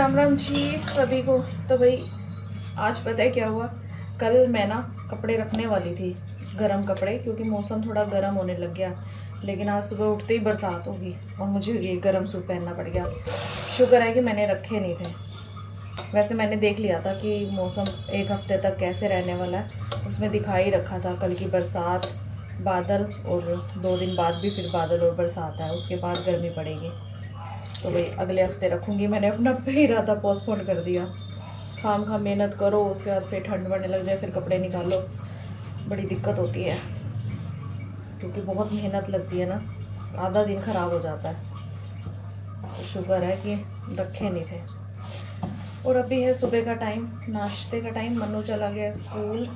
राम राम जी सभी को। तो भाई आज पता है क्या हुआ। कल मैं ना कपड़े रखने वाली थी, गरम कपड़े, क्योंकि मौसम थोड़ा गर्म होने लग गया। लेकिन आज सुबह उठते ही बरसात होगी और मुझे ये गर्म सूट पहनना पड़ गया। शुक्र है कि मैंने रखे नहीं थे। वैसे मैंने देख लिया था कि मौसम एक हफ्ते तक कैसे रहने वाला है, उसमें दिखा ही रखा था कल की बरसात, बादल, और 2 दिन बाद भी फिर बादल और बरसात है, उसके बाद गर्मी पड़ेगी। तो भाई अगले हफ्ते रखूँगी। मैंने अपना इरादा पोस्टपोन कर दिया। खाम खा मेहनत करो, उसके बाद फिर ठंड बढ़ने लग जाए, फिर कपड़े निकालो, बड़ी दिक्कत होती है, क्योंकि बहुत मेहनत लगती है ना, आधा दिन ख़राब हो जाता है। तो शुक्र है कि रखे नहीं थे। और अभी है सुबह का टाइम, नाश्ते का टाइम। मन्नू चला गया स्कूल,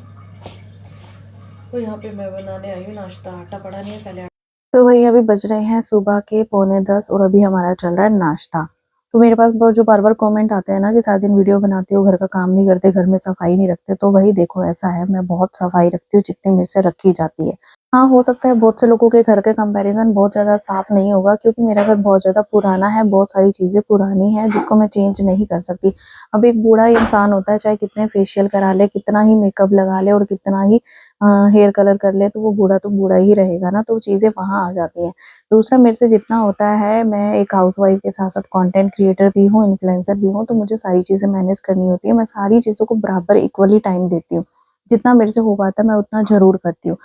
तो यहाँ पे मैं बनाने आई हूँ नाश्ता। आटा पड़ा नहीं है, पहले तो वही अभी बज रहे हैं सुबह के 9:45 और अभी हमारा चल रहा है नाश्ता। तो मेरे पास जो बार बार कमेंट आते हैं ना कि सारा दिन वीडियो बनाते हो, घर का काम नहीं करते, घर में सफाई नहीं रखते, तो वही देखो ऐसा है, मैं बहुत सफाई रखती हूँ जितनी मेरे से रखी जाती है। हाँ, हो सकता है बहुत से लोगों के घर के कंपैरिजन बहुत ज़्यादा साफ नहीं होगा, क्योंकि मेरा घर बहुत ज़्यादा पुराना है, बहुत सारी चीज़ें पुरानी हैं जिसको मैं चेंज नहीं कर सकती। अब एक बूढ़ा इंसान होता है, चाहे कितने फेशियल करा ले, कितना ही मेकअप लगा ले और कितना ही हेयर कलर कर ले, तो वो बूढ़ा तो बूढ़ा ही रहेगा ना, तो चीज़ें वहाँ आ जाती हैं। दूसरा, मेरे से जितना होता है, मैं एक हाउसवाइफ के साथ साथ कंटेंट क्रिएटर भी हूँ, इन्फ्लुएंसर भी हूँ, तो मुझे सारी चीज़ें मैनेज करनी होती है। मैं सारी चीज़ों को बराबर इक्वली टाइम देती हूँ। जितना मेरे से हो पाता है मैं उतना ज़रूर करती हूँ।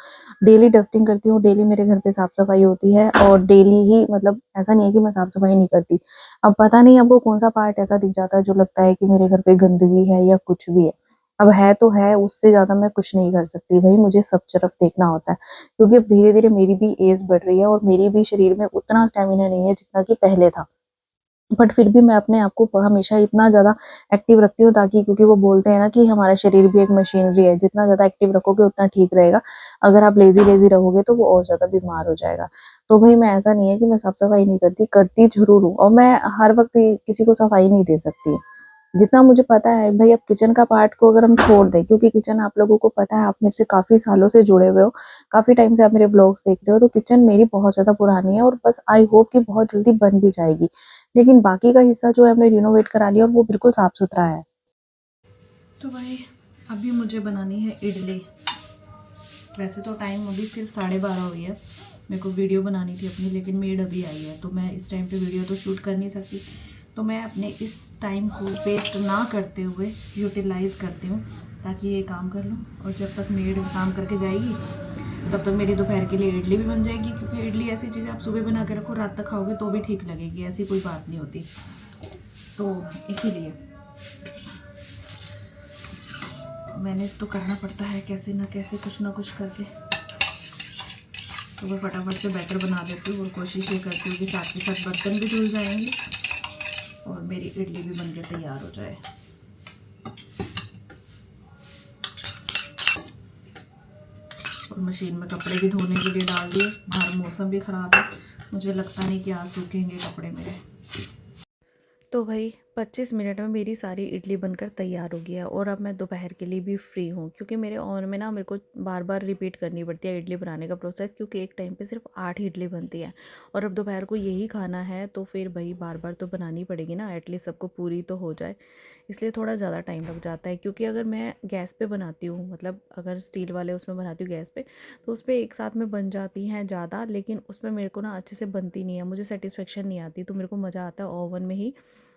डेली डस्टिंग करती हूँ, डेली मेरे घर पे साफ सफाई होती है, और डेली ही, मतलब ऐसा नहीं है कि मैं साफ सफाई नहीं करती। अब पता नहीं आपको कौन सा पार्ट ऐसा दिख जाता है जो लगता है कि मेरे घर पे गंदगी है या कुछ भी है। अब है तो है, उससे ज़्यादा मैं कुछ नहीं कर सकती भाई, मुझे सब तरफ देखना होता है, क्योंकि अब धीरे-धीरे मेरी भी एज बढ़ रही है और मेरी भी शरीर में उतना स्टैमिना नहीं है जितना कि पहले था। बट फिर भी मैं अपने आप को हमेशा इतना ज़्यादा एक्टिव रखती हूँ, ताकि, क्योंकि वो बोलते हैं ना कि हमारा शरीर भी एक मशीनरी है, जितना ज़्यादा एक्टिव रखोगे उतना ठीक रहेगा। अगर आप लेज़ी-लेज़ी रहोगे तो वो और ज़्यादा बीमार हो जाएगा। तो भई मैं, ऐसा नहीं है कि मैं साफ-सफाई नहीं करती, करती ज़रूर हूँ, और मैं हर वक़्त किसी को सफाई नहीं दे सकती। जितना मुझे पता है भाई, अब किचन का पार्ट को अगर हम छोड़ दें, क्योंकि किचन, आप लोगों को पता है, आप मेरे से काफ़ी सालों से जुड़े हुए हो, काफ़ी टाइम से आप मेरे ब्लॉग्स देख रहे हो, तो किचन मेरी बहुत ज़्यादा पुरानी है और बस आई होप कि बहुत जल्दी बन भी जाएगी। लेकिन बाकी का हिस्सा जो है हमने रिनोवेट करा लिया और वो बिल्कुल साफ-सुथरा है। तो भाई अभी मुझे बनानी है इडली। वैसे तो टाइम अभी सिर्फ 12:30 हुई है, मेरे को वीडियो बनानी थी अपनी, लेकिन मेड अभी आई है, तो मैं इस टाइम पे वीडियो तो शूट कर नहीं सकती। तो मैं अपने इस टाइम को वेस्ट ना करते हुए यूटिलाइज़ करती हूँ, ताकि ये काम कर लूँ, और जब तक मेड काम करके जाएगी तब तक मेरी दोपहर के लिए इडली भी बन जाएगी। क्योंकि इडली ऐसी चीज़ आप सुबह बना के रखो, रात तक खाओगे तो भी ठीक लगेगी, ऐसी कोई बात नहीं होती। तो इसीलिए मैनेज तो करना पड़ता है, कैसे ना कैसे, कुछ ना कुछ करके। तो मैं फटाफट से बैटर बना देती हूँ, और कोशिश ये करती हूँ कि साथ के साथ बर्तन भी धुल जाएंगे और मेरी इडली भी बन के तैयार हो जाए। और मशीन में कपड़े भी धोने के लिए डाल दिए, बाहर मौसम भी ख़राब है, मुझे लगता नहीं कि आज सूखेंगे कपड़े मेरे। तो भाई 25 मिनट में मेरी सारी इडली बनकर तैयार हो गया, और अब मैं दोपहर के लिए भी फ्री हूँ, क्योंकि मेरे ओवन में ना मेरे को बार बार रिपीट करनी पड़ती है इडली बनाने का प्रोसेस, क्योंकि एक टाइम पे सिर्फ 8 इडली बनती है, और अब दोपहर को यही खाना है, तो फिर भाई बार बार तो बनानी पड़ेगी ना, एटलीस्ट सबको पूरी तो हो जाए। इसलिए थोड़ा ज़्यादा टाइम लग जाता है, क्योंकि अगर मैं गैस पे बनाती हूँ, मतलब अगर स्टील वाले उसमें बनाती हूँ गैस पे, तो उस पर एक साथ में बन जाती हैं ज़्यादा, लेकिन उसमें मेरे को ना अच्छे से बनती नहीं है, मुझे सेटिस्फेक्शन नहीं आती। तो मेरे को मज़ा आता है ओवन में ही,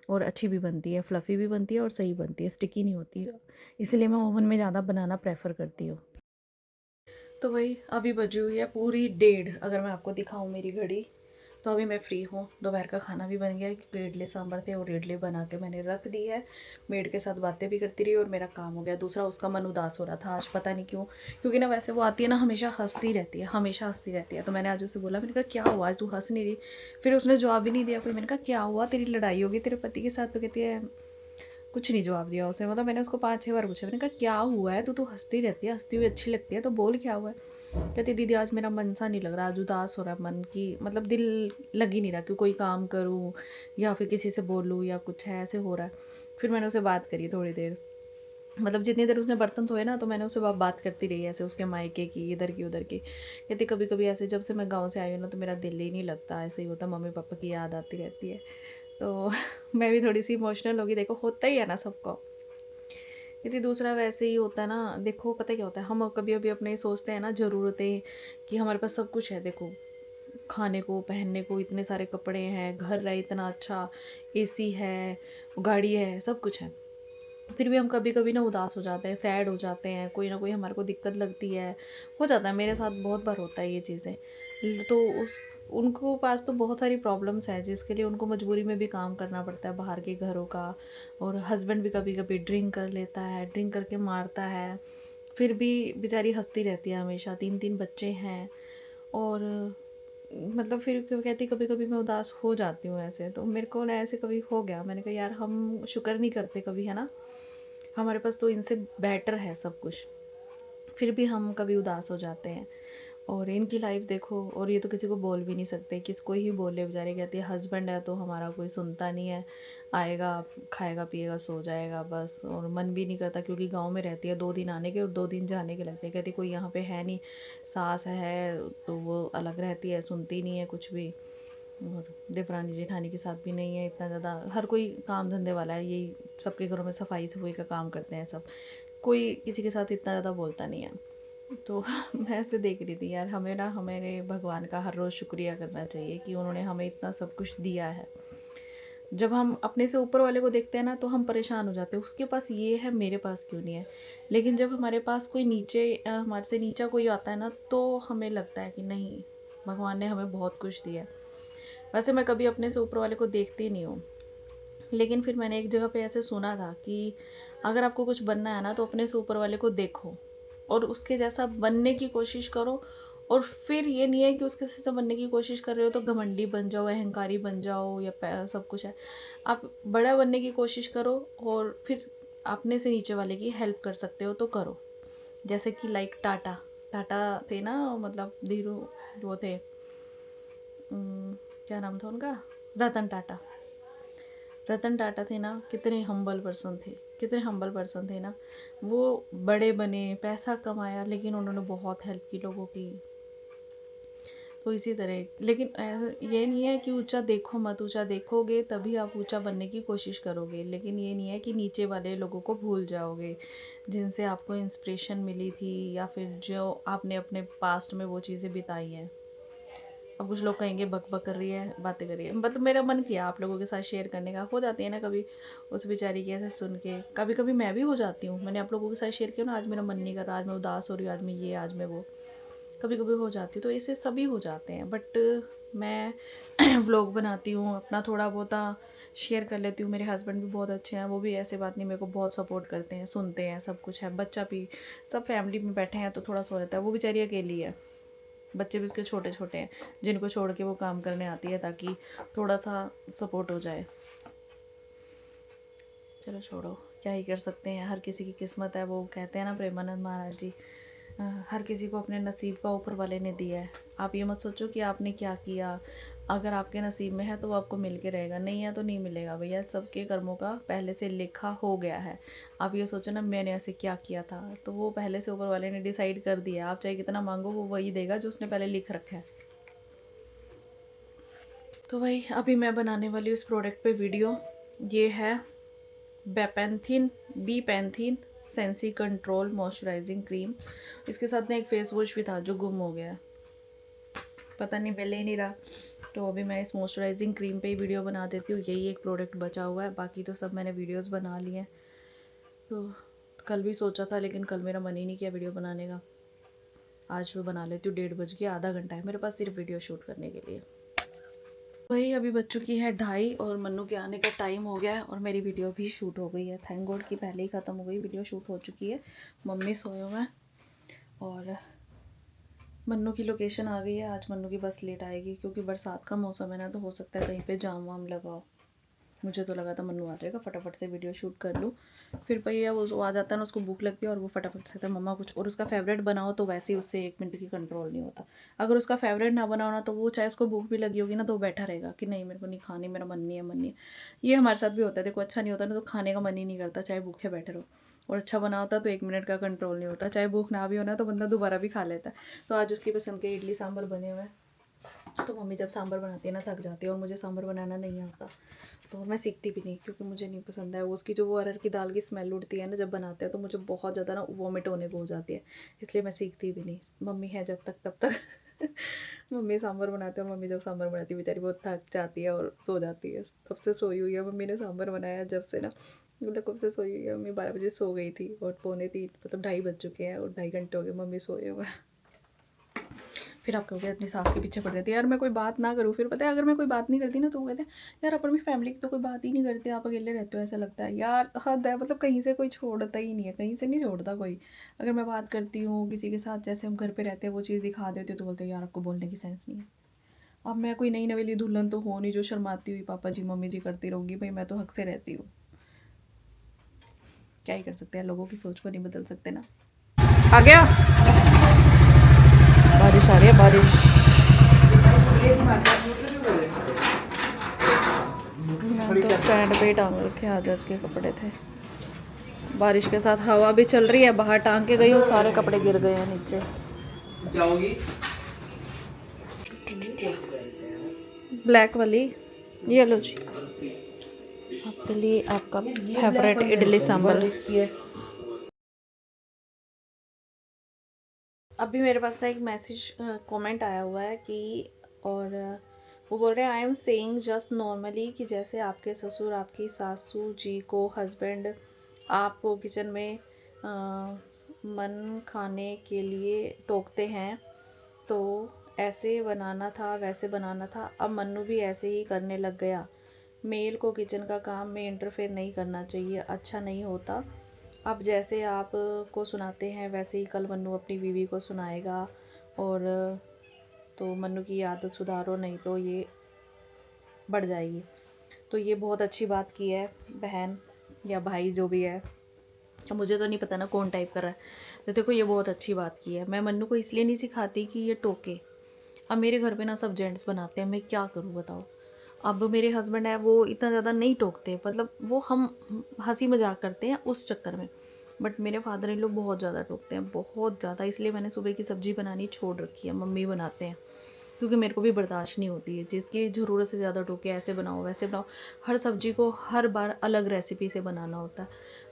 और अच्छी भी बनती है, फ्लफ़ी भी बनती है और सही बनती है, स्टिकी नहीं होती है। इसलिए मैं ओवन में ज़्यादा बनाना प्रेफ़र करती हूँ। तो वही अभी बजी हुई है पूरी 1:30, अगर मैं आपको दिखाऊँ मेरी घड़ी, तो अभी मैं फ्री हूँ। दोपहर का खाना भी बन गया है, क्योंकि इडली सांभर थे और इडली बना के मैंने रख दी है। मेड के साथ बातें भी करती रही और मेरा काम हो गया। दूसरा, उसका मन उदास हो रहा था आज, पता नहीं क्यों, क्योंकि ना वैसे वो आती है ना, हमेशा हंसती रहती है, हमेशा हंसती रहती है। तो मैंने आज उसे बोला, मैंने कहा क्या हुआ आज तू हंस नहीं रही? फिर उसने जवाब भी नहीं दिया कोई। मैंने कहा क्या हुआ, तेरी लड़ाई होगी तेरे पति के साथ? तो कहती है, कुछ नहीं जवाब दिया उसे। मतलब मैंने उसको 5-6 बार पूछा, मैंने कहा क्या हुआ है, तू तो हंसती रहती है, हंसती हुई अच्छी लगती है, तो बोल क्या हुआ है? कहती दीदी आज मेरा मन सा नहीं लग रहा, आज उदास हो रहा है मन की, मतलब दिल लग ही नहीं रहा कि कोई काम करूँ या फिर किसी से बोलूँ या कुछ है, ऐसे हो रहा है। फिर मैंने उससे बात करी थोड़ी देर, मतलब जितनी देर उसने बर्तन धोए ना, तो मैंने उससे बात करती रही ऐसे, उसके मायके की, इधर की उधर की। कहती कभी कभी ऐसे, जब से मैं गाँव से आई हूँ ना, तो मेरा दिल ही नहीं लगता, ऐसे ही होता, मम्मी पापा की याद आती रहती है। तो मैं भी थोड़ी सी इमोशनल होगी, देखो होता ही है ना सबको। यदि दूसरा वैसे ही होता है ना, देखो पता क्या होता है, हम कभी कभी अपने सोचते हैं ना ज़रूरतें कि हमारे पास सब कुछ है, देखो खाने को पहनने को इतने सारे कपड़े हैं, घर है इतना अच्छा, एसी है, गाड़ी है, सब कुछ है, फिर भी हम कभी कभी ना उदास हो जाते हैं, सैड हो जाते हैं, कोई ना कोई हमारे को दिक्कत लगती है, हो जाता है, मेरे साथ बहुत बार होता है ये चीज़ें। तो उस उनको पास तो बहुत सारी प्रॉब्लम्स है जिसके लिए उनको मजबूरी में भी काम करना पड़ता है बाहर के घरों का। और हस्बैंड भी कभी कभी ड्रिंक कर लेता है, ड्रिंक करके मारता है, फिर भी बेचारी हंसती रहती है हमेशा, 3 3 बच्चे हैं। और मतलब फिर क्यों कहती, कभी कभी मैं उदास हो जाती हूँ ऐसे, तो मेरे को ना ऐसे कभी हो गया, मैंने कहा यार हम शुक्र नहीं करते कभी, है ना, हमारे पास तो इनसे बेटर है सब कुछ, फिर भी हम कभी उदास हो जाते हैं। और इनकी लाइफ देखो, और ये तो किसी को बोल भी नहीं सकते, किसको ही बोले, बेचारे कहती है हस्बैंड है तो हमारा कोई सुनता नहीं है, आएगा खाएगा पिएगा सो जाएगा बस, और मन भी नहीं करता क्योंकि गांव में रहती है, 2 दिन आने के और 2 दिन जाने के लगते हैं, कहती कोई यहाँ पे है नहीं, सास है तो वो अलग रहती है, सुनती नहीं है कुछ भी, और देवरानी जेठानी के साथ भी नहीं है इतना ज़्यादा, हर कोई काम धंधे वाला है, यही सबके घरों में सफाई सफाई का काम करते हैं सब, कोई किसी के साथ इतना ज़्यादा बोलता नहीं है। तो मैं ऐसे देख रही थी यार, हमें ना हमारे भगवान का हर रोज़ शुक्रिया करना चाहिए कि उन्होंने हमें इतना सब कुछ दिया है। जब हम अपने से ऊपर वाले को देखते हैं ना तो हम परेशान हो जाते हैं, उसके पास ये है मेरे पास क्यों नहीं है। लेकिन जब हमारे पास कोई नीचे हमारे से नीचा कोई आता है ना, तो हमें लगता है कि नहीं, भगवान ने हमें बहुत कुछ दिया है। वैसे मैं कभी अपने से ऊपर वाले को देखती नहीं हूँ, लेकिन फिर मैंने एक जगह पे ऐसे सुना था कि अगर आपको कुछ बनना है ना तो अपने से ऊपर वाले को देखो और उसके जैसा बनने की कोशिश करो। और फिर ये नहीं है कि उसके जैसा बनने की कोशिश कर रहे हो तो घमंडी बन जाओ, अहंकारी बन जाओ, या सब कुछ है, आप बड़ा बनने की कोशिश करो, और फिर अपने से नीचे वाले की हेल्प कर सकते हो तो करो। जैसे कि लाइक टाटा, टाटा थे ना, मतलब धीरू, वो थे, क्या नाम था उनका, रतन टाटा। रतन टाटा थे ना, कितने हम्बल पर्सन थे, कितने हम्बल पर्सन थे ना, वो बड़े बने, पैसा कमाया, लेकिन उन्होंने बहुत हेल्प की लोगों की। तो इसी तरह, लेकिन ये नहीं है कि ऊंचा देखो मत, ऊंचा देखोगे तभी आप ऊंचा बनने की कोशिश करोगे, लेकिन ये नहीं है कि नीचे वाले लोगों को भूल जाओगे जिनसे आपको इंस्पिरेशन मिली थी, या फिर जो आपने अपने पास्ट में वो चीज़ें बिताई हैं। अब कुछ लोग कहेंगे बक बक कर रही है, बातें कर रही है, मतलब मेरा मन किया आप लोगों के साथ शेयर करने का, हो जाती है ना कभी उस बेचारी की ऐसे सुन के, कभी कभी मैं भी हो जाती हूँ, मैंने आप लोगों के साथ शेयर किया ना, आज मेरा मन नहीं कर रहा, आज मैं उदास हो रही हूँ, आज मैं ये, आज मैं वो, कभी कभी हो जाती हूँ, तो ऐसे सभी हो जाते हैं। बट मैं व्लॉग बनाती हूँ अपना, थोड़ा बहुत शेयर कर लेती हूँ, मेरे हस्बैंड भी बहुत अच्छे हैं, वो भी ऐसे बात नहीं, मेरे को बहुत सपोर्ट करते हैं, सुनते हैं, सब कुछ है, बच्चा भी, सब फैमिली में बैठे हैं तो थोड़ा सा हो जाता है, वो बेचारी अकेली है, बच्चे भी उसके छोटे छोटे हैं जिनको छोड़ के वो काम करने आती है ताकि थोड़ा सा सपोर्ट हो जाए। चलो छोड़ो, क्या ही कर सकते हैं, हर किसी की किस्मत है, वो कहते हैं ना प्रेमानंद महाराज जी, हर किसी को अपने नसीब का ऊपर वाले ने दिया है। आप ये मत सोचो कि आपने क्या किया, अगर आपके नसीब में है तो वो आपको मिल के रहेगा, नहीं है तो नहीं मिलेगा भैया, सबके कर्मों का पहले से लिखा हो गया है। आप ये सोचो ना मैंने ऐसे क्या किया था, तो वो पहले से ऊपर वाले ने डिसाइड कर दिया, आप चाहे कितना मांगो वो वही देगा जो उसने पहले लिख रखा है। तो भाई अभी मैं बनाने वाली हूँ इस प्रोडक्ट पे वीडियो, ये है Bepanthen, Bepanthen sensi control moisturising cream. इसके साथ ना एक फेस वॉश भी था जो गुम हो गया है, पता नहीं मिल ही नहीं रहा, तो अभी मैं इस मॉइस्चराइजिंग क्रीम पे ही वीडियो बना देती हूँ, यही एक प्रोडक्ट बचा हुआ है, बाकी तो सब मैंने वीडियोस बना लिए हैं। तो कल भी सोचा था लेकिन कल मेरा मन ही नहीं किया वीडियो बनाने का, आज मैं बना लेती हूँ, 1:30 आधा घंटा है मेरे पास सिर्फ वीडियो शूट करने के लिए। वही अभी बज चुकी है 2:30 और मन्नू के आने का टाइम हो गया है, और मेरी वीडियो भी शूट हो गई है, थैंक गॉड कि पहले ही ख़त्म हो गई, वीडियो शूट हो चुकी है। मम्मी सोए हुए हैं और मन्नू की लोकेशन आ गई है, आज मन्नू की बस लेट आएगी क्योंकि बरसात का मौसम है ना, तो हो सकता है कहीं पे जाम वाम लगा हो। मुझे तो लगा था मन्नू आ जाएगा, फटाफट से वीडियो शूट कर लूँ, फिर भैया वो आ जाता है ना, उसको भूख लगती है और वो फटाफट से मम्मा कुछ, और उसका फेवरेट बनाओ तो वैसे ही उससे 1 मिनट की कंट्रोल नहीं होता। अगर उसका फेवरेट ना बनाओ ना तो वो चाहे उसको भूख भी लगी होगी ना तो वो बैठा रहेगा कि नहीं मेरे को नहीं खानी, मेरा मन नहीं है, मन नहीं है। ये हमारे साथ भी होता है, देखो अच्छा नहीं होता ना तो खाने का मन ही नहीं करता चाहे भूखे बैठे रहो, और अच्छा बना होता तो 1 मिनट का कंट्रोल नहीं होता, चाहे भूख ना भी होना तो बंदा दोबारा भी खा लेता है। तो आज उसकी पसंद के इडली सांभर बने हुए हैं, तो मम्मी जब सांभर बनाती है ना थक जाती है, और मुझे सांभर बनाना नहीं आता, तो मैं सीखती भी नहीं क्योंकि मुझे नहीं पसंद है। उसकी जो वो अरहर की दाल की स्मेल उठती है ना जब बनाते हैं, तो मुझे बहुत ज़्यादा ना वॉमिट होने को हो जाती है, इसलिए मैं सीखती भी नहीं। मम्मी है जब तक तब तक मम्मी सांभर बनाते हैं, मम्मी जब सांभर बनाती है बेचारी बहुत थक जाती है और सो जाती है। तब से सोई हुई है मम्मी ने सांभर बनाया जब से ना, मतलब कब से सोई हुई है मम्मी। 12 बजे सो गई थी और पौने 3 मतलब 2:30 बज चुके हैं, और 2.5 घंटे हो गए मम्मी सोए हुए। फिर आप कहोगे अपनी सास के पीछे पड़ रहती है। यार मैं कोई बात ना करूँ, फिर पता है अगर मैं कोई बात नहीं करती ना तो वो कहते हैं यार अपनी फैमिली की तो कोई बात ही नहीं करते, आप अकेले रहते हो ऐसा लगता है। यार हद है, मतलब कहीं से कोई छोड़ता ही नहीं है, कहीं से नहीं छोड़ता कोई। अगर मैं बात करती हूँ किसी के साथ, जैसे हम घर पे रहते हैं, वो चीज़ दिखा देते हो तो बोलते हैं यार आपको बोलने की सेंस नहीं है। अब मैं कोई नई नवेली दुल्हन तो हो नहीं जो शर्माती हुई पापा जी मम्मी जी करती रहूँगी, भाई मैं तो हक से रहती हूँ। क्या ही कर सकते हैं, लोगों की सोच को नहीं बदल सकते ना। आ गया, बारिश आ रही है, बारिश। मैं तो स्टैंड पे ही टांग रखे आज के कपड़े थे। बारिश के साथ हवा भी चल रही है, बाहर टांग के गई हूँ, सारे कपड़े गिर गए हैं नीचे। जाओगी ब्लैक वाली, ये लो जी आपके लिए, आपका फेवरेट इडली सांभर। अभी मेरे पास ना एक मैसेज कमेंट आया हुआ है कि, और वो बोल रहे हैं I am saying just normally कि जैसे आपके ससुर आपकी सासू जी को हस्बैंड आपको किचन में मन खाने के लिए टोकते हैं, तो ऐसे बनाना था वैसे बनाना था, अब मन्नू भी ऐसे ही करने लग गया। मेल को किचन का काम में इंटरफेयर नहीं करना चाहिए, अच्छा नहीं होता। अब जैसे आप को सुनाते हैं वैसे ही कल मन्नू अपनी बीवी को सुनाएगा, और तो मन्नू की आदत सुधारो नहीं तो ये बढ़ जाएगी। तो ये बहुत अच्छी बात की है बहन या भाई जो भी है, मुझे तो नहीं पता ना कौन टाइप कर रहा है। तो देखो ये बहुत अच्छी बात की है। मैं मन्नू को इसलिए नहीं सिखाती कि ये टोके। अब मेरे घर पे ना सब जेंट्स बनाते हैं, मैं क्या करूँ बताओ। अब मेरे हस्बैंड है वो इतना ज़्यादा नहीं टोकते, मतलब वो हम हंसी मजाक करते हैं उस चक्कर में। बट मेरे फादर इन लोग बहुत ज़्यादा टोकते हैं, बहुत ज़्यादा। इसलिए मैंने सुबह की सब्ज़ी बनानी छोड़ रखी है, मम्मी बनाते हैं, क्योंकि मेरे को भी बर्दाश्त नहीं होती है जिसकी ज़रूरत से ज़्यादा टोके, ऐसे बनाओ वैसे बनाओ। हर सब्ज़ी को हर बार अलग रेसिपी से बनाना होता है,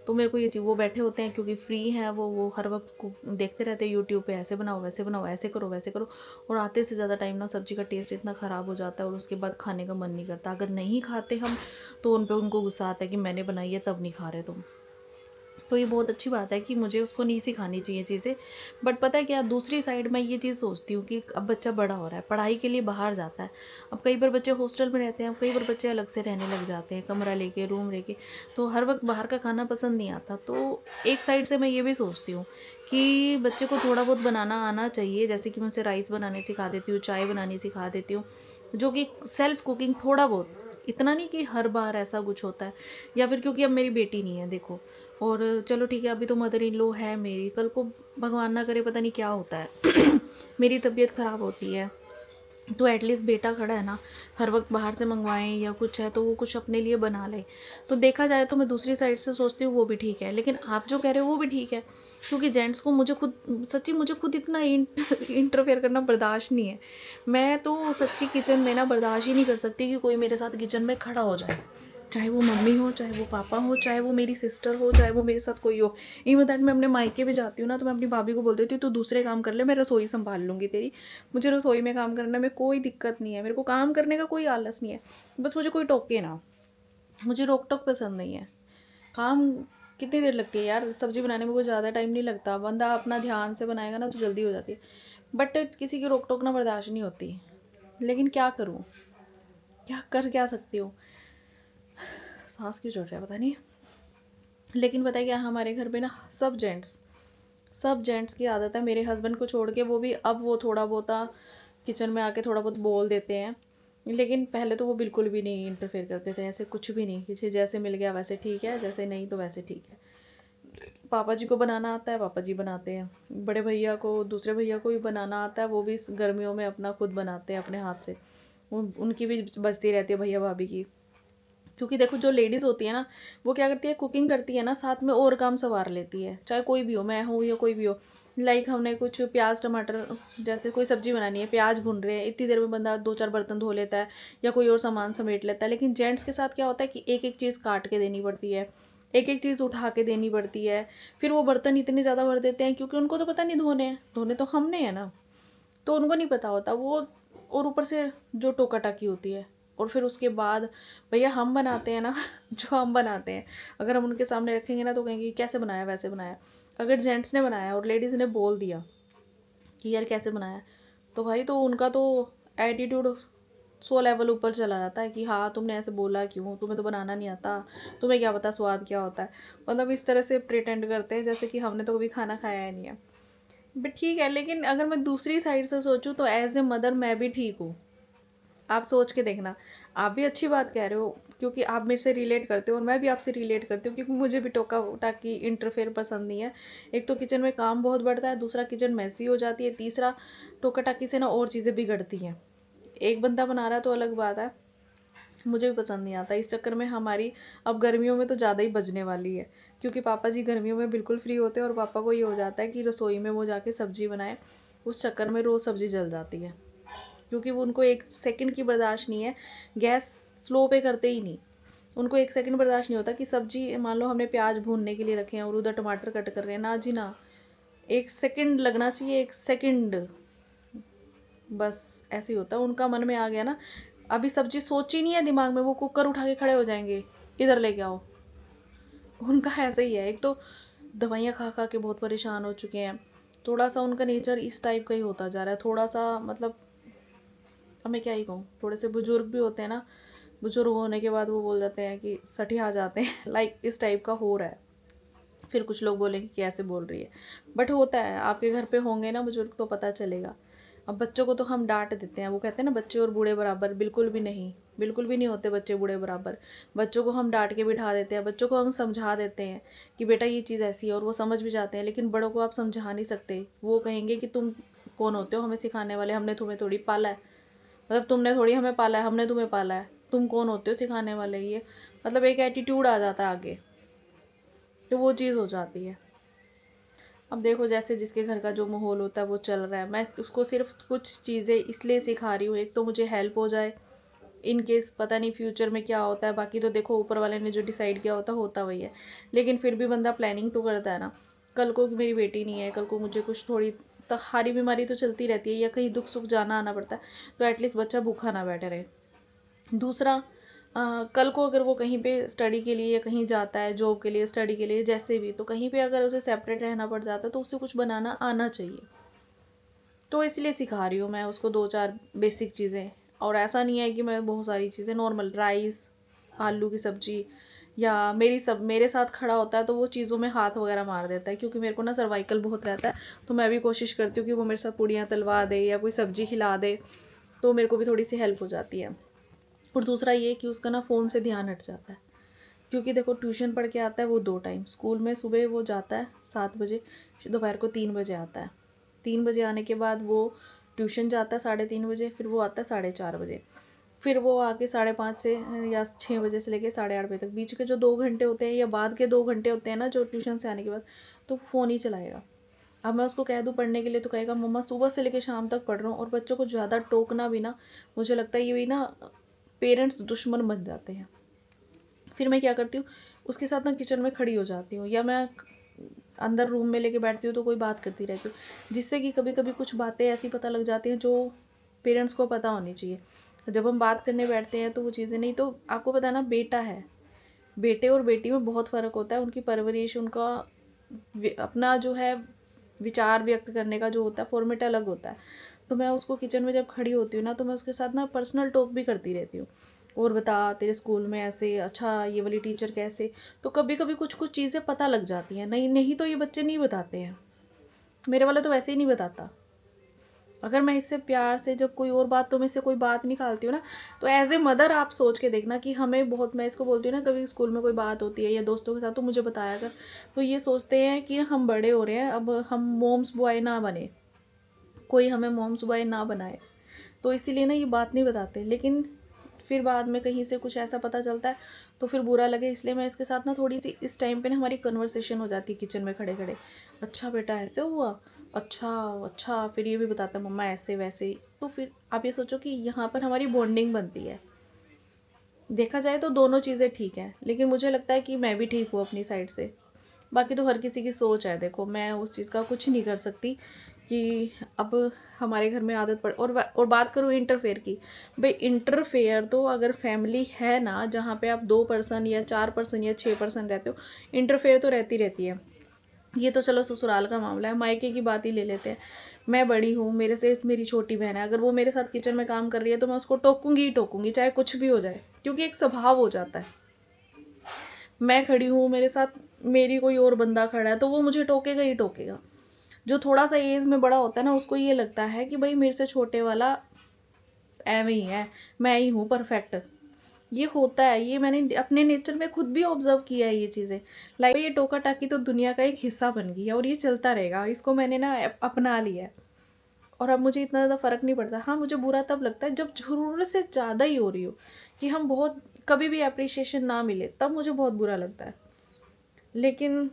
तो मेरे को ये चीज़, वो बैठे होते हैं क्योंकि फ्री हैं वो हर वक्त देखते रहते हैं यूट्यूब पे, ऐसे बनाओ वैसे बनाओ, ऐसे करो वैसे करो। और आते से ज़्यादा टाइम ना सब्ज़ी का टेस्ट इतना ख़राब हो जाता है, और उसके बाद खाने का मन नहीं करता। अगर नहीं खाते हम तो उन पर उनको गुस्सा आता है कि मैंने बनाई है तब नहीं खा रहे तुम। तो ये बहुत अच्छी बात है कि मुझे उसको नहीं सिखानी चाहिए चीज़ें। बट पता है क्या, दूसरी साइड मैं ये चीज़ सोचती हूँ कि अब बच्चा बड़ा हो रहा है, पढ़ाई के लिए बाहर जाता है। अब कई बार बच्चे हॉस्टल में रहते हैं, अब कई बार बच्चे अलग से रहने लग जाते हैं, कमरा लेके रूम लेके, तो हर वक्त बाहर का खाना पसंद नहीं आता। तो एक साइड से मैं ये भी सोचती हूँ कि बच्चे को थोड़ा बहुत बनाना आना चाहिए, जैसे कि मैं उसे राइस बनाने सिखा देती हूँ, चाय बनानी सिखा देती हूँ, जो कि सेल्फ कुकिंग थोड़ा बहुत, इतना नहीं कि हर बार ऐसा कुछ होता है। या फिर क्योंकि अब मेरी बेटी नहीं है देखो, और चलो ठीक है अभी तो मदर इन लॉ है मेरी, कल को भगवान ना करे पता नहीं क्या होता है मेरी तबीयत ख़राब होती है, तो एटलीस्ट बेटा खड़ा है ना, हर वक्त बाहर से मंगवाएं या कुछ है तो वो कुछ अपने लिए बना ले। तो देखा जाए तो मैं दूसरी साइड से सोचती हूँ वो भी ठीक है, लेकिन आप जो कह रहे हो वो भी ठीक है, क्योंकि जेंट्स को मुझे खुद सच्ची मुझे खुद इतना इंटरफेयर करना बर्दाश्त नहीं है। मैं तो सच्ची किचन में ना बर्दाश्त ही नहीं कर सकती कि कोई मेरे साथ किचन में खड़ा हो जाए, चाहे वो मम्मी हो, चाहे वो पापा हो, चाहे वो मेरी सिस्टर हो, चाहे वो मेरे साथ कोई हो। इवन दैट मैं अपने मायके भी जाती हूँ ना, तो मैं अपनी भाभी को बोल देती हूँ तू दूसरे काम कर ले, मैं रसोई संभाल लूँगी तेरी। मुझे रसोई में काम करने में कोई दिक्कत नहीं है, मेरे को काम करने का कोई आलस नहीं है, बस मुझे कोई टोके ना। मुझे रोक टोक पसंद नहीं है। काम कितनी देर लगती है यार, सब्ज़ी बनाने में कोई ज़्यादा टाइम नहीं लगता, बंदा अपना ध्यान से बनाएगा ना तो जल्दी हो जाती है। बट किसी की रोक टोक ना बर्दाश्त नहीं होती। लेकिन क्या करूँ, क्या सकती हूँ। सांस क्यों चढ़ रहा है पता नहीं। लेकिन पता है क्या, हमारे घर पे ना सब जेंट्स की आदत है, मेरे हस्बैंड को छोड़ के, वो भी अब वो थोड़ा बहुत किचन में आके थोड़ा बहुत बोल देते हैं, लेकिन पहले तो वो बिल्कुल भी नहीं इंटरफेयर करते थे, ऐसे कुछ भी नहीं, किसी जैसे मिल गया वैसे ठीक है, जैसे नहीं तो वैसे ठीक है। पापा जी को बनाना आता है, पापा जी बनाते हैं। बड़े भैया को, दूसरे भैया को भी बनाना आता है, वो भी गर्मियों में अपना खुद बनाते हैं अपने हाथ से। उनकी भी बचती रहती है भैया भाभी की, क्योंकि देखो जो लेडीज़ होती है ना, वो क्या करती है, कुकिंग करती है ना, साथ में और काम संवार लेती है, चाहे कोई भी हो, मैं हूँ या कोई भी हो। लाइक हमने कुछ प्याज टमाटर, जैसे कोई सब्जी बनानी है, प्याज भून रहे हैं, इतनी देर में बंदा 2-4 बर्तन धो लेता है या कोई और सामान समेट लेता है। लेकिन जेंट्स के साथ क्या होता है कि एक एक चीज़ काट के देनी पड़ती है, एक एक चीज़ उठा के देनी पड़ती है। फिर वो बर्तन इतने ज़्यादा भर देते हैं क्योंकि उनको तो पता नहीं धोने हैं, धोने तो हमने हैं ना, तो उनको नहीं पता होता वो। और ऊपर से जो टोका टाकी होती है, और फिर उसके बाद भैया हम बनाते हैं ना जो हम बनाते हैं, अगर हम उनके सामने रखेंगे ना तो कहेंगे कैसे बनाया, वैसे बनाया। अगर जेंट्स ने बनाया और लेडीज़ ने बोल दिया कि यार कैसे बनाया, तो भाई तो उनका तो एटीट्यूड 100 लेवल ऊपर चला जाता है कि हाँ तुमने ऐसे बोला क्यों, तुम्हें तो बनाना नहीं आता, तुम्हें क्या पता स्वाद क्या होता है। मतलब इस तरह से प्रिटेंड करते हैं जैसे कि हमने तो कभी खाना खाया ही नहीं है। बट ठीक है, लेकिन अगर मैं दूसरी साइड से सोचूं तो एज ए मदर मैं भी ठीक हूँ। आप सोच के देखना, आप भी अच्छी बात कह रहे हो क्योंकि आप मेरे से रिलेट करते हो और मैं भी आपसे रिलेट करती हूँ, क्योंकि मुझे भी टोका टाकी इंटरफेयर पसंद नहीं है। एक तो किचन में काम बहुत बढ़ता है, दूसरा किचन मैसी हो जाती है, तीसरा टोका टाकी से ना और चीज़ें बिगड़ती हैं। एक बंदा बना रहा है तो अलग बात है, मुझे भी पसंद नहीं आता। इस चक्कर में हमारी अब गर्मियों में तो ज़्यादा ही बजने वाली है, क्योंकि पापा जी गर्मियों में बिल्कुल फ्री होते हैं और पापा को ये हो जाता है कि रसोई में वो जाके सब्ज़ी बनाए। उस चक्कर में रोज़ सब्ज़ी जल जाती है, क्योंकि वो उनको 1 सेकंड की बर्दाश्त नहीं है, गैस स्लो पे करते ही नहीं। उनको 1 सेकंड बर्दाश्त नहीं होता कि सब्ज़ी, मान लो हमने प्याज भूनने के लिए रखे हैं और उधर टमाटर कट कर रहे हैं, ना जी ना, 1 सेकंड लगना चाहिए, 1 सेकंड, बस ऐसे ही होता है। उनका मन में आ गया ना, अभी सब्जी सोची नहीं है दिमाग में, वो कुकर उठा के खड़े हो जाएंगे, इधर लेके आओ। उनका ऐसा ही है, एक तो दवाइयाँ खा खा के बहुत परेशान हो चुके हैं, थोड़ा सा उनका नेचर इस टाइप का ही होता जा रहा है, थोड़ा सा मतलब, अब मैं क्या ही कहूँ, थोड़े से बुजुर्ग भी होते हैं ना, बुजुर्ग होने के बाद वो बोल जाते हैं कि सठिया जाते हैं लाइक इस टाइप का हो रहा है। फिर कुछ लोग बोलेंगे कि ऐसे बोल रही है, बट होता है, आपके घर पे होंगे ना बुजुर्ग तो पता चलेगा। अब बच्चों को तो हम डांट देते हैं, वो कहते हैं ना बच्चे और बूढ़े बराबर, बिल्कुल भी नहीं, बिल्कुल भी नहीं होते बच्चे बूढ़े बराबर। बच्चों को हम डांट के बिठा देते हैं, बच्चों को हम समझा देते हैं कि बेटा ये चीज़ ऐसी है, और वो समझ भी जाते हैं। लेकिन बड़ों को आप समझा नहीं सकते, वो कहेंगे कि तुम कौन होते हो हमें सिखाने वाले, हमने तुम्हें थोड़ी पाला है, मतलब तुमने थोड़ी हमें पाला है, हमने तुम्हें पाला है, तुम कौन होते हो सिखाने वाले। ये मतलब एक एटीट्यूड आ जाता है आगे, तो वो चीज़ हो जाती है। अब देखो जैसे जिसके घर का जो माहौल होता है वो चल रहा है, मैं उसको सिर्फ कुछ चीज़ें इसलिए सिखा रही हूँ, एक तो मुझे हेल्प हो जाए इन केस, पता नहीं फ्यूचर में क्या होता है। बाकी तो देखो ऊपर वाले ने जो डिसाइड किया होता वही है, लेकिन फिर भी बंदा प्लानिंग तो करता है ना। कल को मेरी बेटी नहीं है, कल को मुझे कुछ थोड़ी हारी बीमारी तो चलती रहती है, या कहीं दुख सुख जाना आना पड़ता है, तो एटलीस्ट बच्चा भूखा ना बैठे रहे। दूसरा, कल को अगर वो कहीं पे स्टडी के लिए या कहीं जाता है, जॉब के लिए, स्टडी के लिए, जैसे भी, तो कहीं पे अगर उसे सेपरेट रहना पड़ जाता है तो उसे कुछ बनाना आना चाहिए। तो इसलिए सिखा रही हूँ मैं उसको 2-4 बेसिक चीज़ें। और ऐसा नहीं है कि मैं बहुत सारी चीज़ें, नॉर्मल राइस, आलू की सब्ज़ी, या मेरे साथ खड़ा होता है तो वो चीज़ों में हाथ वगैरह मार देता है, क्योंकि मेरे को ना सर्वाइकल बहुत रहता है, तो मैं भी कोशिश करती हूँ कि वो मेरे साथ पूड़ियाँ तलवा दे या कोई सब्ज़ी खिला दे, तो मेरे को भी थोड़ी सी हेल्प हो जाती है। और दूसरा ये कि उसका ना फ़ोन से ध्यान हट जाता है, क्योंकि देखो ट्यूशन पढ़ के आता है वो 2 टाइम, स्कूल में सुबह वो जाता है 7 बजे, दोपहर को 3 बजे आता है। 3 बजे आने के बाद वो ट्यूशन जाता है 3:30 बजे, फिर वो आता है 4:30 बजे, फिर वो आके 5:30 से या 6 बजे से लेके 8:30 बजे तक, बीच के जो 2 घंटे होते हैं या बाद के 2 घंटे होते हैं ना जो ट्यूशन से आने के बाद, तो फ़ोन ही चलाएगा। अब मैं उसको कह दूँ पढ़ने के लिए तो कहेगा मम्मा सुबह से लेकर शाम तक पढ़ रहा हूँ। और बच्चों को ज़्यादा टोकना भी ना, मुझे लगता है ये भी ना पेरेंट्स दुश्मन बन जाते हैं। फिर मैं क्या करती हूँ, उसके साथ ना किचन में खड़ी हो जाती हूँ, या मैं अंदर रूम में लेके बैठती हूँ तो कोई बात करती रहती हूँ, जिससे कि कभी कभी कुछ बातें ऐसी पता लग जाती हैं जो पेरेंट्स को पता होनी चाहिए। जब हम बात करने बैठते हैं तो वो चीज़ें नहीं, तो आपको पता है ना, बेटा है, बेटे और बेटी में बहुत फ़र्क होता है, उनकी परवरिश, उनका अपना जो है विचार व्यक्त करने का जो होता है फॉर्मेट अलग होता है। तो मैं उसको किचन में जब खड़ी होती हूँ ना, तो मैं उसके साथ ना पर्सनल टॉक भी करती रहती हूँ, और बता तेरे स्कूल में ऐसे, अच्छा ये वाली टीचर कैसे। तो कभी कभी कुछ कुछ चीज़ें पता लग जाती हैं, नहीं नहीं तो ये बच्चे नहीं बताते हैं, मेरे वाला तो वैसे ही नहीं बताता। अगर मैं इससे प्यार से जब कोई और बात, तो मैं इससे कोई बात निकालती हूँ ना, तो एज ए मदर आप सोच के देखना कि हमें बहुत, मैं इसको बोलती हूँ ना, कभी स्कूल में कोई बात होती है या दोस्तों के साथ तो मुझे बताया कर। तो ये सोचते हैं कि हम बड़े हो रहे हैं, अब हम मोम्स बॉय ना बने, कोई हमें मोम्स बॉय ना बनाए, तो इसीलिए ना ये बात नहीं बताते। लेकिन फिर बाद में कहीं से कुछ ऐसा पता चलता है तो फिर बुरा लगे, इसलिए मैं इसके साथ ना थोड़ी सी इस टाइम पे ना हमारी कन्वर्सेशन हो जाती है किचन में खड़े खड़े, अच्छा बेटा ऐसे हुआ, अच्छा अच्छा, फिर ये भी बताता है मम्मा ऐसे वैसे। तो फिर आप ये सोचो कि यहाँ पर हमारी बॉन्डिंग बनती है। देखा जाए तो दोनों चीज़ें ठीक हैं, लेकिन मुझे लगता है कि मैं भी ठीक हूँ अपनी साइड से। बाकी तो हर किसी की सोच है, देखो मैं उस चीज़ का कुछ नहीं कर सकती कि अब हमारे घर में आदत पड़। और बात करूँ इंटरफेयर की, भाई इंटरफेयर तो अगर फैमिली है ना, जहाँ पे आप 2 पर्सन या 4 पर्सन या 6 पर्सन रहते हो, इंटरफेयर तो रहती रहती है। ये तो चलो ससुराल का मामला है, मायके की बात ही ले लेते हैं। मैं बड़ी हूँ, मेरे से मेरी छोटी बहन है, अगर वो मेरे साथ किचन में काम कर रही है तो मैं उसको टोकूंगी ही टोकूंगी, चाहे कुछ भी हो जाए, क्योंकि एक स्वभाव हो जाता है। मैं खड़ी हूँ, मेरे साथ मेरी कोई और बंदा खड़ा है तो वो मुझे टोकेगा ही टोकेगा। जो थोड़ा सा एज में बड़ा होता है ना, उसको ये लगता है कि भाई मेरे से छोटे वाला एवं ही है, मैं ही हूँ परफेक्ट। ये होता है, ये मैंने अपने नेचर में खुद भी ऑब्जर्व किया है ये चीज़ें। लाइक ये टोका टाकी तो दुनिया का एक हिस्सा बन गई है और ये चलता रहेगा, इसको मैंने ना अपना लिया है। और अब मुझे इतना ज़्यादा फ़र्क नहीं पड़ता। हाँ, मुझे बुरा तब लगता है जब ज़रूरत से ज़्यादा ही हो रही हो, कि हम बहुत कभी भी अप्रिशिएशन ना मिले, तब मुझे बहुत बुरा लगता है। लेकिन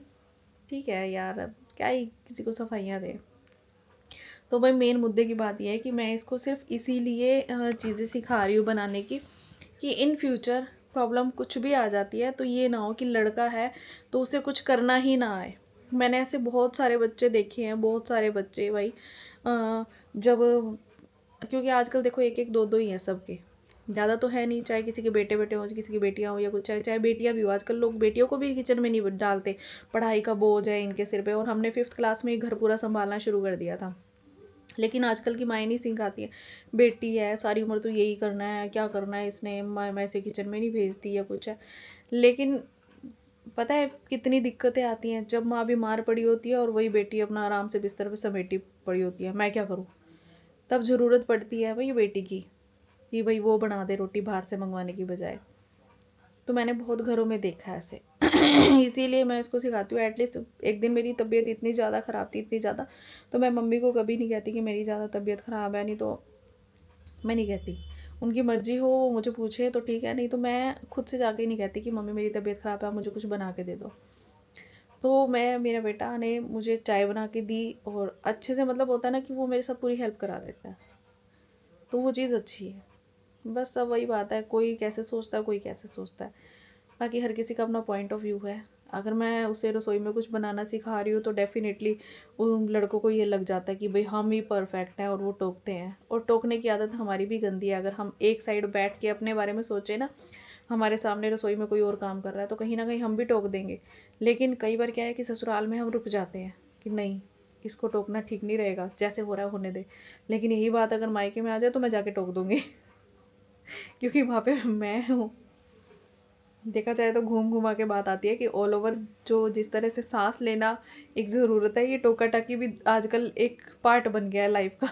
ठीक है यार, अब क्या ही किसी को सफाइयाँ दें। तो भाई मेन मुद्दे की बात यह है कि मैं इसको सिर्फ इसीलिए चीज़ें सिखा रही हूँ बनाने की, कि इन फ्यूचर प्रॉब्लम कुछ भी आ जाती है तो ये ना हो कि लड़का है तो उसे कुछ करना ही ना आए। मैंने ऐसे बहुत सारे बच्चे देखे हैं, बहुत सारे बच्चे भाई जब, क्योंकि आजकल देखो एक एक दो दो ही हैं सबके, ज़्यादा तो है नहीं, चाहे किसी के बेटे बेटे हों, किसी की बेटियां हो, या कुछ चाहे चाहे बेटियां भी हो। आजकल लोग बेटियों को भी किचन में नहीं डालते, पढ़ाई का बोझ है इनके सिर पे। और हमने 5th क्लास में ही घर पूरा संभालना शुरू कर दिया था। लेकिन आजकल की माएँ नहीं सिखाती हैं, बेटी है सारी उम्र तो यही करना है, क्या करना है इसने, मैं इसे किचन में नहीं भेजती या कुछ है। लेकिन पता है कितनी दिक्कतें आती हैं जब माँ बीमार पड़ी होती है और वही बेटी अपना आराम से बिस्तर पे समेटी पड़ी होती है, मैं क्या करूँ। तब ज़रूरत पड़ती है भाई बेटी की, कि भाई वो बना दे रोटी बाहर से मंगवाने की बजाय। तो मैंने बहुत घरों में देखा है ऐसे। इसीलिए मैं इसको सिखाती हूँ। एटलीस्ट एक दिन मेरी तबीयत इतनी ज़्यादा ख़राब थी, इतनी ज़्यादा, तो मैं मम्मी को कभी नहीं कहती कि मेरी ज़्यादा तबीयत ख़राब है, नहीं तो मैं नहीं कहती। उनकी मर्ज़ी हो, मुझे पूछे तो ठीक है, नहीं तो मैं खुद से जाके नहीं कहती कि मम्मी मेरी तबीयत ख़राब है, आप मुझे कुछ बना के दे दो। तो मैं, मेरा बेटा ने मुझे चाय बना के दी, और अच्छे से, मतलब होता है ना कि वो मेरे साथ पूरी हेल्प करा देता है, तो वो चीज़ अच्छी है। बस सब वही बात है, कोई कैसे सोचता है, कोई कैसे सोचता है। बाकी हर किसी का अपना पॉइंट ऑफ व्यू है। अगर मैं उसे रसोई में कुछ बनाना सिखा रही हूँ तो डेफ़िनेटली उन लड़कों को ये लग जाता है कि भाई हम ही परफेक्ट हैं, और वो टोकते हैं। और टोकने की आदत हमारी भी गंदी है। अगर हम एक साइड बैठ के अपने बारे में सोचें ना, हमारे सामने रसोई में कोई और काम कर रहा है तो कहीं ना कहीं हम भी टोक देंगे। लेकिन कई बार क्या है कि ससुराल में हम रुक जाते हैं कि नहीं, इसको टोकना ठीक नहीं रहेगा, जैसे हो रहा है होने दे। लेकिन यही बात अगर मायके में आ जाए तो मैं जाके टोक दूँगी क्योंकि वहाँ पे मैं हूँ। देखा जाए तो घूम घुमा के बात आती है कि ऑल ओवर जो जिस तरह से सांस लेना एक ज़रूरत है, ये टोका टाकी भी आजकल एक पार्ट बन गया है लाइफ का।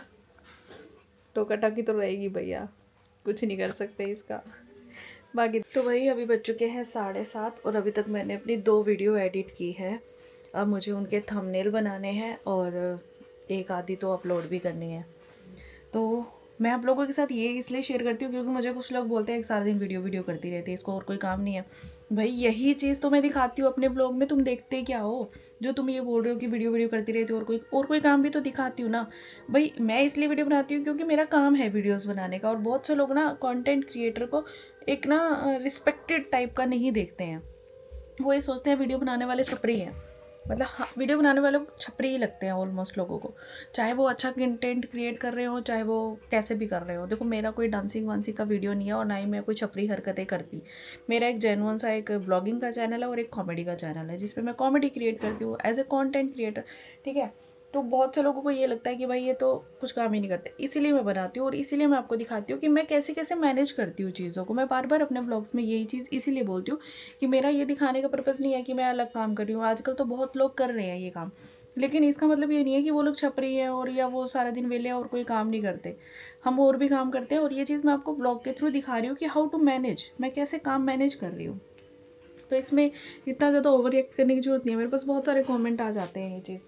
टोका टाकी तो रहेगी भैया, कुछ नहीं कर सकते इसका। बाकी तो वही, अभी बज चुके हैं 7:30 और अभी तक मैंने अपनी 2 वीडियो एडिट की है। अब मुझे उनके थंबनेल बनाने हैं और एक आधी तो अपलोड भी करनी है। तो मैं आप लोगों के साथ ये इसलिए शेयर करती हूँ क्योंकि मुझे कुछ लोग बोलते हैं एक सारा दिन वीडियो वीडियो करती रहती है, इसको और कोई काम नहीं है। भाई यही चीज़ तो मैं दिखाती हूँ अपने ब्लॉग में, तुम देखते क्या हो जो तुम ये बोल रहे हो कि वीडियो वीडियो करती रहती हो, और कोई काम भी तो दिखाती हूँ ना। भाई मैं इसलिए वीडियो बनाती हूँ क्योंकि मेरा काम है वीडियोज़ बनाने का, और बहुत से लोग ना कंटेंट क्रिएटर को एक ना रिस्पेक्टेड टाइप का नहीं देखते हैं। वो ये सोचते हैं वीडियो बनाने वाले छपरी हैं। मतलब हाँ, वीडियो बनाने वाले छपरी ही लगते हैं ऑलमोस्ट लोगों को, चाहे वो अच्छा कंटेंट क्रिएट कर रहे हो, चाहे वो कैसे भी कर रहे हो। देखो मेरा कोई डांसिंग वांसिंग का वीडियो नहीं है, और ना ही मैं कोई छपरी हरकतें करती। मेरा एक जेन्युइन सा एक ब्लॉगिंग का चैनल है और एक कॉमेडी का चैनल है, जिसपे मैं कॉमेडी क्रिएट करती हूँ एज ए कॉन्टेंट क्रिएटर, ठीक है। तो बहुत से लोगों को ये लगता है कि भाई ये तो कुछ काम ही नहीं करते, इसीलिए मैं बनाती हूँ और इसीलिए मैं आपको दिखाती हूँ कि मैं कैसे कैसे मैनेज करती हूँ चीज़ों को। मैं बार बार अपने ब्लॉग्स में यही चीज़ इसीलिए बोलती हूँ कि मेरा ये दिखाने का पर्पज़ नहीं है कि मैं अलग काम कर रही हूँ। आजकल तो बहुत लोग कर रहे हैं ये काम, लेकिन इसका मतलब ये नहीं है कि वो लोग छपरी हैं और या वो सारा दिन वेले हैं और कोई काम नहीं करते। हम और भी काम करते हैं, और ये चीज़ मैं आपको ब्लॉग के थ्रू दिखा रही हूँ कि हाउ टू मैनेज, मैं कैसे काम मैनेज कर रही हूँ। तो इसमें इतना ज़्यादा ओवर रिएक्ट करने की ज़रूरत नहीं है। मेरे पास बहुत सारे कमेंट आ जाते हैं, ये चीज़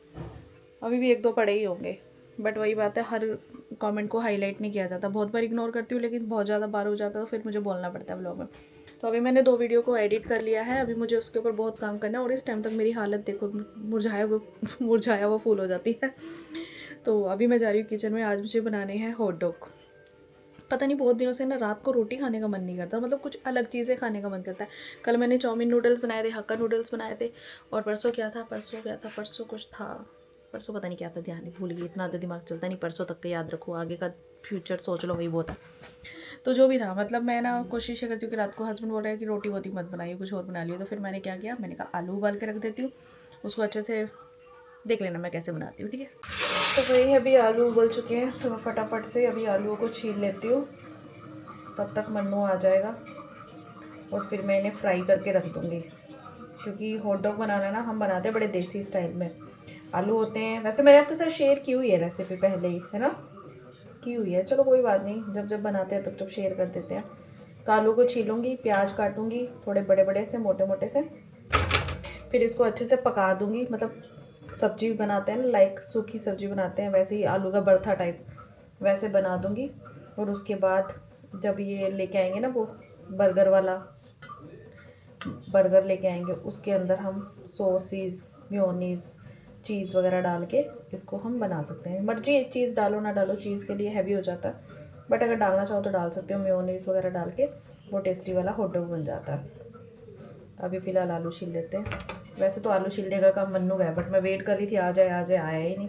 अभी भी 1-2 पड़े ही होंगे, बट वही बात है, हर कमेंट को हाईलाइट नहीं किया जाता। बहुत बार इग्नोर करती हूँ, लेकिन बहुत ज़्यादा बार हो जाता है तो फिर मुझे बोलना पड़ता है ब्लॉग में। तो अभी मैंने 2 वीडियो को एडिट कर लिया है, अभी मुझे उसके ऊपर बहुत काम करना है, और इस टाइम तक मेरी हालत देखो, मुरझाया हुआ फूल हो जाती है। तो अभी मैं जा रही हूँ किचन में। आज मुझे बनाने हैं हॉट डॉग। पता नहीं बहुत दिनों से ना रात को रोटी खाने का मन नहीं करता, मतलब कुछ अलग चीज़ें खाने का मन करता है। कल मैंने चाउमीन नूडल्स बनाए थे, हक्का नूडल्स बनाए थे। और परसों क्या था, परसों कुछ था, परसों पता नहीं क्या था, ध्यान नहीं, भूल गई। इतना तो दिमाग चलता नहीं, परसों तक का याद रखो, आगे का फ्यूचर सोच लो, वही वो था। तो जो भी था, मतलब मैं ना कोशिश करती हूँ कि रात को हस्बैंड बोल रहा है कि रोटी वोटी मत बनाइए, कुछ और बना लियो। तो फिर मैंने क्या किया, मैंने कहा आलू उबाल के रख देती हूँ, उसको अच्छे से देख लेना मैं कैसे बनाती हूँ, ठीक है। तो वही अभी आलू उबल चुके हैं, तो मैं फटाफट से अभी आलूओं को छील लेती हूँ, तब तक मन्नू आ जाएगा और फिर मैं इन्हें फ्राई करके रख दूँगी। क्योंकि हॉट डॉग बनाना ना हम बनाते हैं बड़े देसी स्टाइल में। आलू होते हैं, वैसे मैंने आपके साथ शेयर की हुई है रेसिपी पहले ही, है ना, की हुई है। चलो कोई बात नहीं, जब जब बनाते हैं तब जब शेयर कर देते हैं। तो आलू को छीलूँगी, प्याज काटूँगी थोड़े बड़े बड़े से, मोटे मोटे से। फिर इसको अच्छे से पका दूँगी, मतलब सब्जी बनाते हैं ना, लाइक सूखी सब्जी बनाते हैं, वैसे ही आलू का भरता टाइप वैसे बना दूँगी। और उसके बाद जब ये लेके आएंगे ना वो बर्गर लेके आएंगे, उसके अंदर हम सॉसेस, मेयोनीज, चीज़ वगैरह डाल के इसको हम बना सकते हैं। मर्जी एक चीज़ डालो ना डालो, चीज़ के लिए हैवी हो जाता है, बट अगर डालना चाहो तो डाल सकते हो। मेयोनीज वगैरह डाल के वो टेस्टी वाला हॉट डॉग बन जाता है। अभी फ़िलहाल आलू छील लेते हैं। वैसे तो आलू छीलने का काम मन्नू का है, बट मैं वेट कर रही थी आ जाए आया ही नहीं,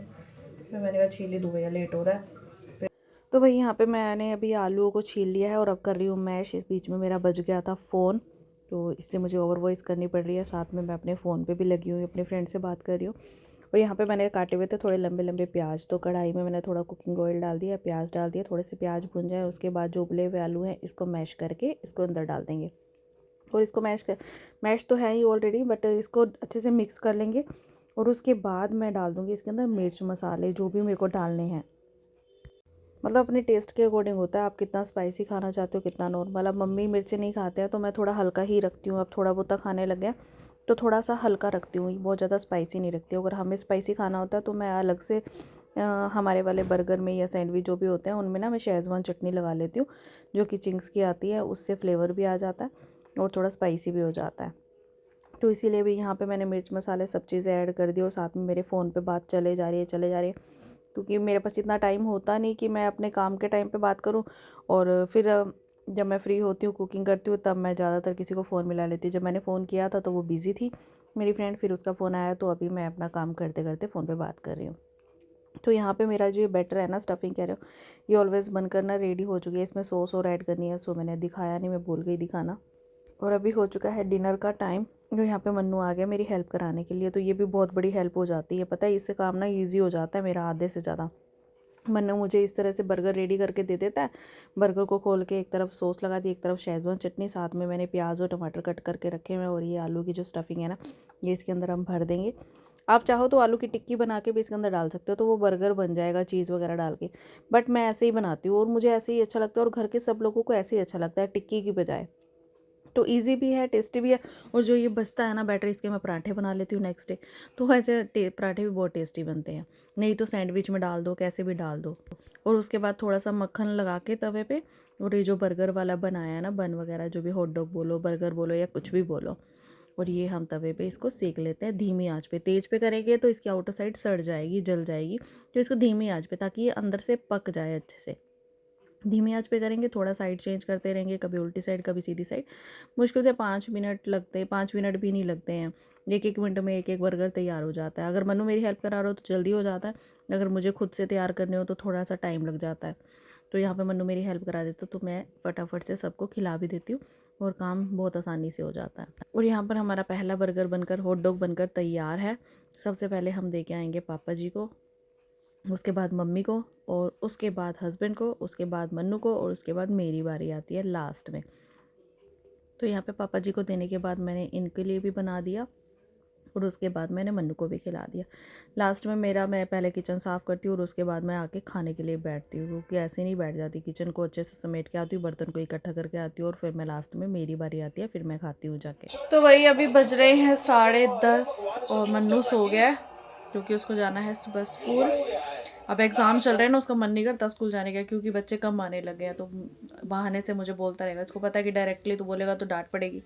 फिर मैंने कहा छील ही दूँ भैया, लेट हो रहा है। तो भाई यहाँ पे मैंने अभी आलूओं को छील लिया है और अब कर रही हूँ मैश। इस बीच में मेरा बज गया था फ़ोन, तो इसलिए मुझे ओवर वॉइस करनी पड़ रही है। साथ में मैं अपने फ़ोन पे भी लगी हुई, अपने फ्रेंड से बात कर रही हूँ। और यहाँ पे मैंने काटे हुए थे थोड़े लंबे लंबे प्याज, तो कढ़ाई में मैंने थोड़ा कुकिंग ऑयल डाल दिया, प्याज डाल दिया, थोड़े से प्याज भून जाए, उसके बाद जो उबले हुए आलू हैं इसको मैश करके इसको अंदर डाल देंगे। और इसको मैश तो है ही ऑलरेडी, बट इसको अच्छे से मिक्स कर लेंगे। और उसके बाद मैं डाल दूँगी इसके अंदर मिर्च मसाले, जो भी मेरे को डालने हैं, मतलब अपने टेस्ट के अकॉर्डिंग होता है, आप कितना स्पाइसी खाना चाहते हो, कितना नॉर्मल। अब मम्मी मिर्ची नहीं खाते हैं तो मैं थोड़ा हल्का ही रखती हूँ, अब थोड़ा बहुत खाने लग गया तो थोड़ा सा हल्का रखती हूँ, बहुत ज़्यादा स्पाइसी नहीं रखती हूँ। अगर हमें स्पाइसी खाना होता है तो मैं अलग से हमारे वाले बर्गर में या सैंडविच जो भी होते हैं उनमें ना मैं शेज़वान चटनी लगा लेती हूँ, जो कि चिंग्स की आती है, उससे फ्लेवर भी आ जाता है और थोड़ा स्पाइसी भी हो जाता है। तो इसीलिए भी यहाँ पे मैंने मिर्च मसाले सब चीज़ें ऐड कर दी। और साथ में मेरे फ़ोन पे बात चले जा रही है, क्योंकि मेरे पास इतना टाइम होता नहीं कि मैं अपने काम के टाइम पे बात करूं। और फिर जब मैं फ्री होती हूँ, कुकिंग करती हूँ, तब मैं ज़्यादातर किसी को फ़ोन मिला लेती हूँ। जब मैंने फ़ोन किया था तो वो बिज़ी थी मेरी फ्रेंड, फिर उसका फ़ोन आया, तो अभी मैं अपना काम करते करते फ़ोन पे बात कर रही हूँ। तो यहाँ पे मेरा जो ये बैटर है ना, स्टफिंग कह रहे हो, ये ऑलवेज़ बनकर ना रेडी हो चुकी है। इसमें सॉस और ऐड करनी है, सो मैंने दिखाया नहीं, मैं भूल गई दिखाना। और अभी हो चुका है डिनर का टाइम, जो यहाँ पे मन्नू आ गया मेरी हेल्प कराने के लिए, तो ये भी बहुत बड़ी हेल्प हो जाती है। पता है, इससे काम ना ईजी हो जाता है मेरा आधे से ज़्यादा। मन्नू मुझे इस तरह से बर्गर रेडी करके दे देता है। बर्गर को खोल के एक तरफ सॉस लगा दी, एक तरफ शेज़वान चटनी, साथ में मैंने प्याज और टमाटर कट करके रखे हुए हैं। और ये आलू की जो स्टफिंग है ना, ये इसके अंदर हम भर देंगे। आप चाहो तो आलू की टिक्की बना के भी इसके अंदर डाल सकते हो, तो वो बर्गर बन जाएगा चीज़ वगैरह डाल के। बट मैं ऐसे ही बनाती हूँ और मुझे ऐसे ही अच्छा लगता है, और घर के सब लोगों को ऐसे ही अच्छा लगता है, टिक्की की बजाय। तो इजी भी है, टेस्टी भी है। और जो ये बचता है ना बैटर, इसके मैं पराठे बना लेती हूँ नेक्स्ट डे, तो ऐसे पराठे भी बहुत टेस्टी बनते हैं। नहीं तो सैंडविच में डाल दो, कैसे भी डाल दो। और उसके बाद थोड़ा सा मक्खन लगा के तवे पे, और ये जो बर्गर वाला बनाया है ना, बन वगैरह जो भी, हॉट डॉग बोलो, बर्गर बोलो, या कुछ भी बोलो, और ये हम तवे पे इसको सेक लेते हैं धीमी आंच पे। तेज़ पे करेंगे तो इसकी आउटर साइड सड़ जाएगी, जल जाएगी। तो इसको धीमी आंच पे, ताकि ये अंदर से पक जाए अच्छे से। धीमी आंच पे करेंगे, थोड़ा साइड चेंज करते रहेंगे, कभी उल्टी साइड कभी सीधी साइड। मुश्किल से 5 मिनट लगते हैं, 5 मिनट भी नहीं लगते हैं। 1-1 मिनट में एक बर्गर तैयार हो जाता है। अगर मनु मेरी हेल्प करा रहा हो तो जल्दी हो जाता है, अगर मुझे खुद से तैयार करने हो तो थोड़ा सा टाइम लग जाता है। तो यहाँ पे मनु मेरी हेल्प करा देता तो मैं फटाफट से सबको खिला भी देती हूँ, और काम बहुत आसानी से हो जाता है। और यहाँ पर हमारा पहला बर्गर बनकर, हॉट डॉग बनकर तैयार है। सबसे पहले हम दे के आएंगे पापा जी को, उसके बाद मम्मी को, और उसके बाद हस्बैंड को, उसके बाद मन्नू को, और उसके बाद मेरी बारी आती है लास्ट में। तो यहाँ पे पापा जी को देने के बाद मैंने इनके लिए भी बना दिया, और उसके बाद मैंने मन्नू को भी खिला दिया। लास्ट में मैं पहले किचन साफ़ करती हूँ, और उसके बाद मैं आके खाने के लिए बैठती हूँ, क्योंकि ऐसे नहीं बैठ जाती। किचन को अच्छे से समेट के आती हूँ, बर्तन को इकट्ठा करके आती हूँ, और फिर मैं लास्ट में मेरी बारी आती है, फिर मैं खाती हूँ जाके। तो वही अभी बज रहे हैं 10:30, और मन्नू सो गया है, क्योंकि उसको जाना है सुबह स्कूल। अब एग्ज़ाम चल रहे हैं ना, उसका मन नहीं करता स्कूल जाने का, क्योंकि बच्चे कम आने लगे हैं, तो बहाने से मुझे बोलता रहेगा। इसको पता है कि डायरेक्टली तो बोलेगा तो डांट पड़ेगी,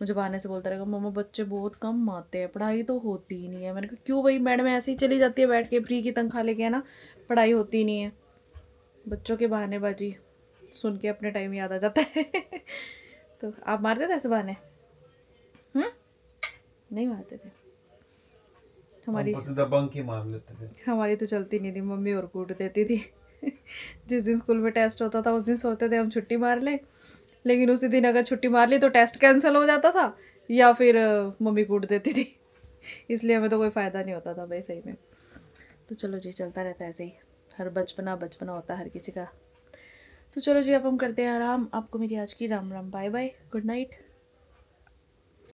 मुझे बहाने से बोलता रहेगा मम्मा बच्चे बहुत कम आते हैं, पढ़ाई तो होती ही नहीं है। मैंने कहा क्यों भाई, मैडम ऐसे ही चली जाती है बैठ के फ्री की तनख्वाह लेके, है ना, पढ़ाई होती नहीं है। बच्चों के बहानेबाजी सुन के अपने टाइम याद आ जाता है। तो आप मारते थे ऐसे बहाने? नहीं मारते थे। हमारी बंक ही मार लेते थे। हमारी तो चलती नहीं थी, मम्मी और कूट देती थी। जिस दिन स्कूल में टेस्ट होता था उस दिन सोचते थे हम छुट्टी मार लें, लेकिन उसी दिन अगर छुट्टी मार ली तो टेस्ट कैंसिल हो जाता था या फिर मम्मी कूट देती थी। इसलिए हमें तो कोई फ़ायदा नहीं होता था भाई सही में। तो चलो जी, चलता रहता है ऐसे ही, हर बचपना बचपना होता है हर किसी का। तो चलो जी, अब हम करते हैं आराम। आपको मेरी आज की राम राम, बाय बाय, गुड नाइट।